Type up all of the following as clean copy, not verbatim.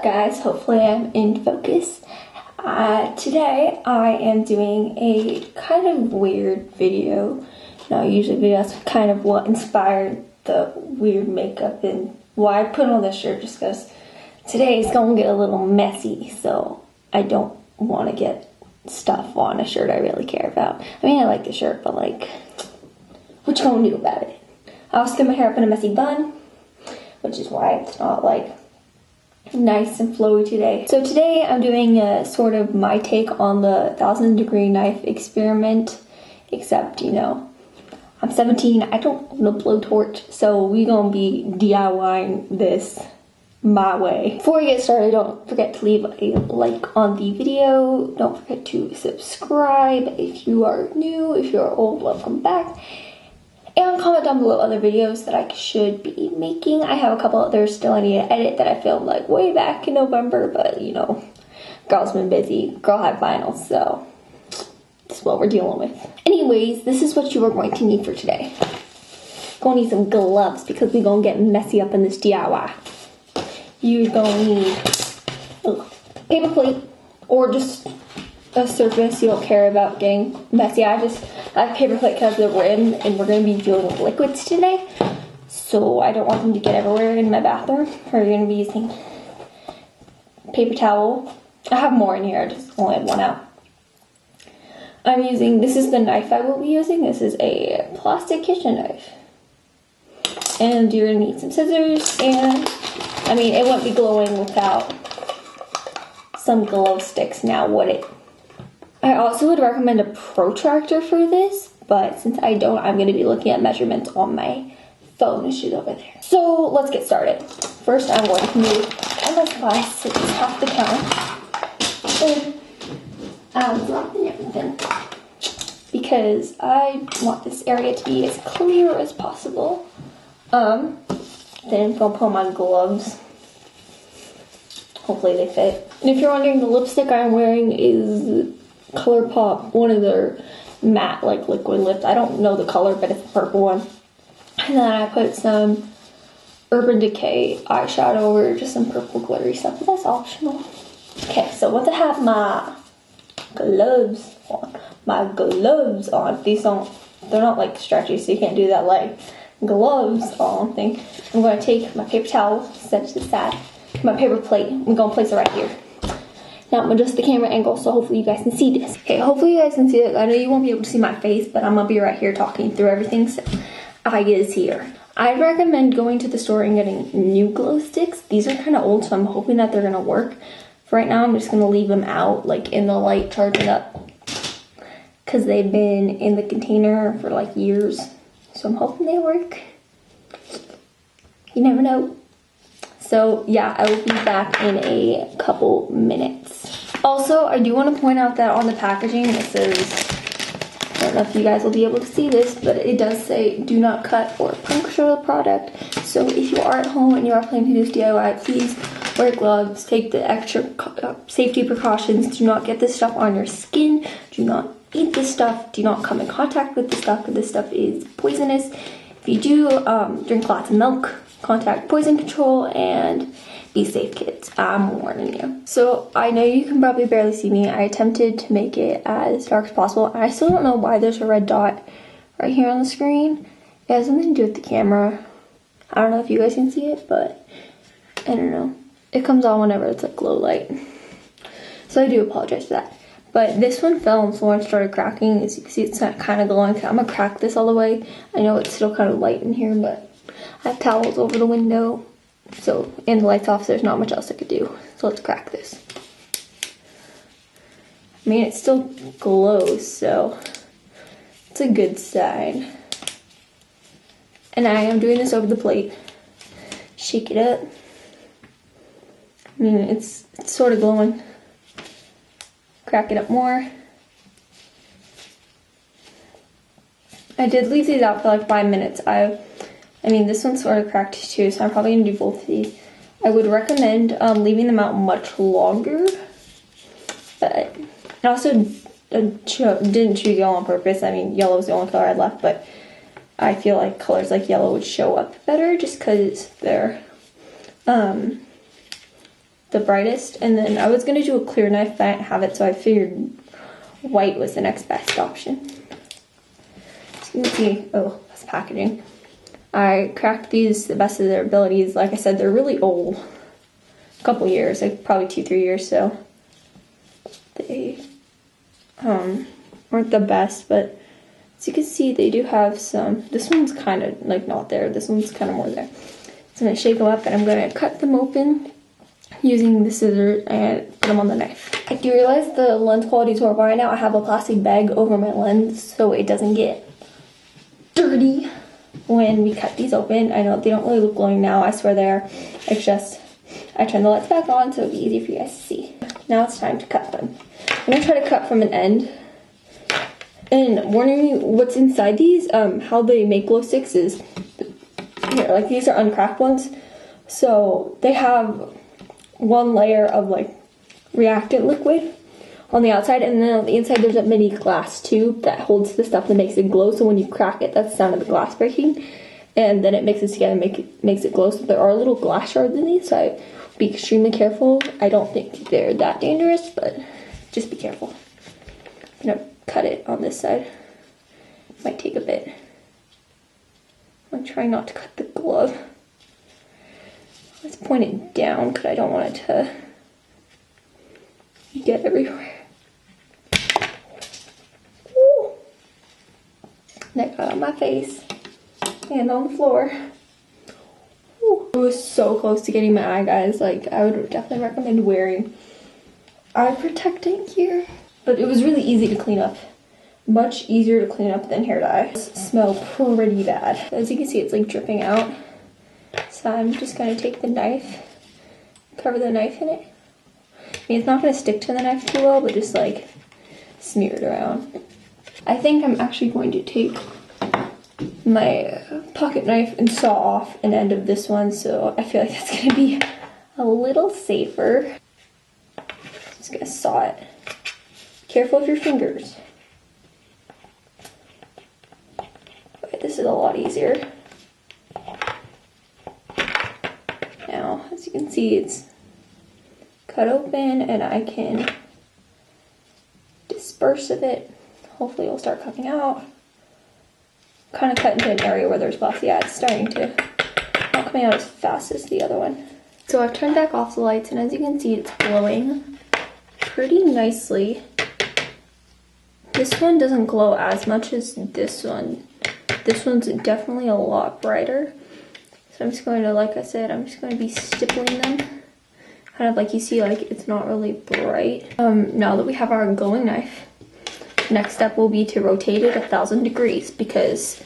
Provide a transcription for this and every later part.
guys, hopefully I'm in focus. Today I am doing a kind of weird video. Usually videos kind of what inspired the weird makeup and why I put on this shirt, just because today is going to get a little messy, so I don't want to get stuff on a shirt I really care about. I mean, I like the shirt, but like, what you gonna do about it? I also get my hair up in a messy bun, which is why it's not like nice and flowy today. So today I'm doing a sort of my take on the 1000-degree knife experiment, except, you know, I'm 17, I don't own a blowtorch, so we gonna be DIYing this my way. Before we get started, don't forget to leave a like on the video. Don't forget to subscribe if you are new. If you're old, welcome back. And comment down below other videos that I should be making. I have a couple others still I need to edit that I filmed like way back in November, but you know, girl's been busy. Girl had finals, so this is what we're dealing with. Anyways, this is what you are going to need for today. Gonna need some gloves because we're gonna get messy up in this DIY. You're gonna need a paper plate or just a surface you don't care about getting messy. I have paper plate because of the rim, and we're going to be dealing with liquids today, so I don't want them to get everywhere in my bathroom. We're going to be using paper towel. I have more in here, I just only had one out. This is the knife I will be using. This is a plastic kitchen knife. And you're going to need some scissors, and I mean, it wouldn't be glowing without some glow sticks now, would it? I also would recommend a protractor for this, but since I don't, I'm going to be looking at measurements on my phone, which is over there. So let's get started. First, I'm going to move all my supplies to half the counter. And I'm dropping everything because I want this area to be as clear as possible. Then I'm going to put on my gloves. Hopefully they fit. And if you're wondering, the lipstick I'm wearing is ColourPop, one of their matte like liquid lips. I don't know the color, but it's the purple one. And then I put some Urban Decay eyeshadow over just some purple glittery stuff, but that's optional. Okay, so once I have my gloves on, they're not like stretchy, so you can't do that like gloves on thing. I'm going to take my paper towel, set it to the side, my paper plate, I'm going to place it right here. Now I'm going to adjust the camera angle so hopefully you guys can see this. Okay, hopefully you guys can see it. I know you won't be able to see my face, but I'm going to be right here talking through everything, so I is here. I'd recommend going to the store and getting new glow sticks. These are kind of old, so I'm hoping that they're going to work. For right now, I'm just going to leave them out, like in the light, charging up, because they've been in the container for like years. So I'm hoping they work. You never know. So yeah, I will be back in a couple minutes. Also, I do want to point out that on the packaging it says, I don't know if you guys will be able to see this, but it does say do not cut or puncture the product. So if you are at home and you are planning to do this DIY, please wear gloves, take the extra safety precautions, do not get this stuff on your skin, do not eat this stuff, do not come in contact with this stuff, because this stuff is poisonous. If you do, drink lots of milk, contact poison control, and be safe, kids. I'm warning you. So I know you can probably barely see me. I attempted to make it as dark as possible. I still don't know why there's a red dot right here on the screen. It has something to do with the camera. I don't know if you guys can see it, but I don't know. It comes on whenever it's like low light. So I do apologize for that. But this one fell on the floor and started cracking. As you can see, it's not kind of glowing. I'm gonna crack this all the way. I know it's still kind of light in here, but I have towels over the window, so, and the light's off, so there's not much else I could do. So let's crack this. I mean, it still glows, so it's a good sign. And I am doing this over the plate. Shake it up. I mean, it's sort of glowing. Crack it up more. I did leave these out for like 5 minutes. I mean, this one's sort of cracked too, so I'm probably going to do both of these. I would recommend leaving them out much longer, but I also didn't choose yellow on purpose. I mean, yellow is the only color I left, but I feel like colors like yellow would show up better just because they're the brightest. And then I was gonna do a clear knife, but I didn't have it, so I figured white was the next best option. So you can see, oh, that's packaging. I cracked these to the best of their abilities. Like I said, they're really old. A couple years, like probably 2-3 years, so they aren't the best, but as you can see, they do have some. This one's kind of like not there. This one's kind of more there. So I'm gonna shake them up and I'm gonna cut them open using the scissors and put them on the knife. If you realize the lens quality is horrible right now, I have a plastic bag over my lens so it doesn't get dirty when we cut these open. I know they don't really look glowing now, I swear they are. It's just, I turned the lights back on so it'll be easier for you guys to see. Now it's time to cut them. I'm gonna try to cut from an end. And warning you, what's inside these, how they make glow sticks is, here, like these are uncracked ones. So they have one layer of like reactant liquid on the outside, and then on the inside there's a mini glass tube that holds the stuff that makes it glow. So when you crack it, that's the sound of the glass breaking, and then it mixes together and makes it glow. So there are little glass shards in these, so I be extremely careful. I don't think they're that dangerous, but just be careful. I'm gonna cut it on this side. Might take a bit. I'm trying not to cut the glove. Let's point it down because I don't want it to get everywhere. Woo. That got on my face and on the floor. Woo. It was so close to getting my eye, guys. Like, I would definitely recommend wearing eye protecting gear. But it was really easy to clean up. Much easier to clean up than hair dye. It smells pretty bad. As you can see, it's like dripping out. So I'm just gonna take the knife, cover the knife in it. I mean, it's not gonna stick to the knife too well, but just like smear it around. I think I'm actually going to take my pocket knife and saw off an end of this one, so I feel like that's gonna be a little safer. Just gonna saw it. Careful with your fingers. Okay, this is a lot easier. Now, as you can see, it's cut open and I can disperse of it. Hopefully it'll start coming out. Kind of cut into an area where there's glass. Yeah, it's starting to, not coming out as fast as the other one. So I've turned back off the lights, and as you can see, it's glowing pretty nicely. This one doesn't glow as much as this one. This one's definitely a lot brighter. So I'm just going to, like I said, I'm just going to be stippling them. Kind of like you see, like it's not really bright. Now that we have our glowing knife, next step will be to rotate it 1,000 degrees, because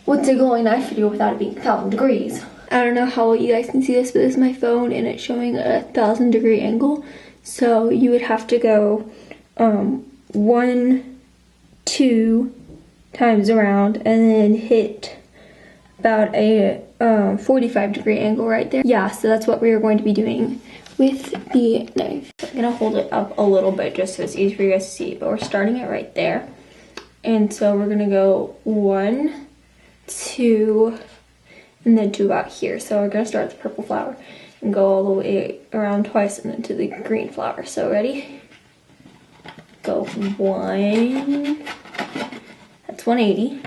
what's a glowing knife video without it being 1,000 degrees? I don't know how well you guys can see this, but this is my phone and it's showing a 1,000 degree angle. So you would have to go 1, 2 times around and then hit about a 45 degree angle right there. Yeah, so that's what we are going to be doing with the knife. I'm gonna hold it up a little bit just so it's easy for you guys to see, but we're starting it right there. And so we're gonna go 1, 2, and then to about here. So we're gonna start with the purple flower and go all the way around twice and then to the green flower. So ready? Go 1, that's 180,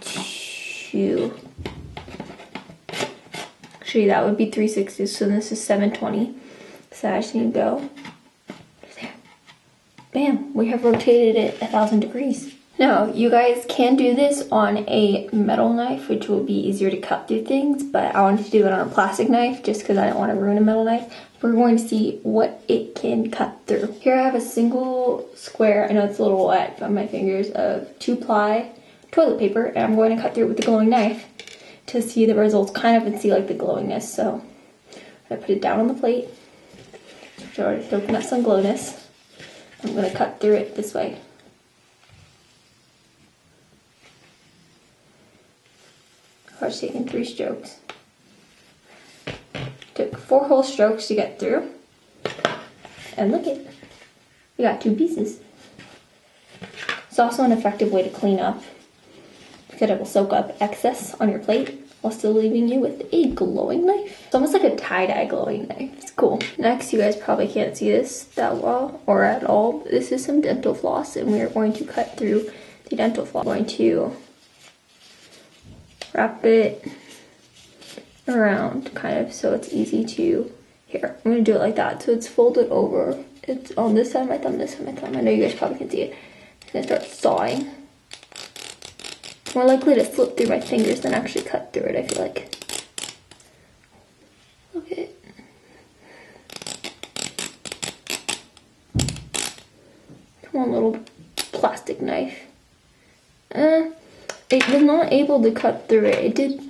2, actually that would be 360, so this is 720. So I just need to go there. Bam, we have rotated it 1,000 degrees. Now, you guys can do this on a metal knife, which will be easier to cut through things, but I wanted to do it on a plastic knife just because I didn't want to ruin a metal knife. We're going to see what it can cut through. Here I have a single square, I know it's a little wet on my fingers, of 2-ply toilet paper, and I'm going to cut through it with the glowing knife to see the results, kind of, and see like the glowingness. So I put it down on the plate, so to open up some glowness. I'm going to cut through it this way. I was taking 3 strokes. Took 4 whole strokes to get through. And look it, we got 2 pieces. It's also an effective way to clean up because it will soak up excess on your plate. while still leaving you with a glowing knife. It's almost like a tie-dye glowing knife. It's cool. Next, you guys probably can't see this that well or at all. This is some dental floss, and we are going to cut through the dental floss. I'm going to wrap it around kind of so it's easy to, here, I'm gonna do it like that. So it's folded over. It's on this side of my thumb, this side of my thumb. I know you guys probably can see it. I'm gonna start sawing. More likely to slip through my fingers than actually cut through it, I feel like. Look at it. Come on, little plastic knife. It was not able to cut through it. It did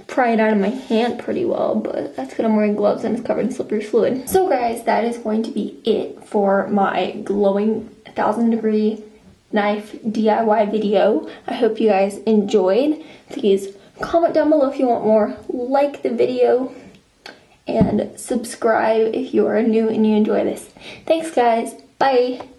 pry it out of my hand pretty well, but that's because I'm wearing gloves and it's covered in slippery fluid. So guys, that is going to be it for my glowing 1000-degree knife DIY video. I hope you guys enjoyed. Please comment down below if you want more, like the video, and subscribe if you are new and you enjoy this. Thanks guys, bye!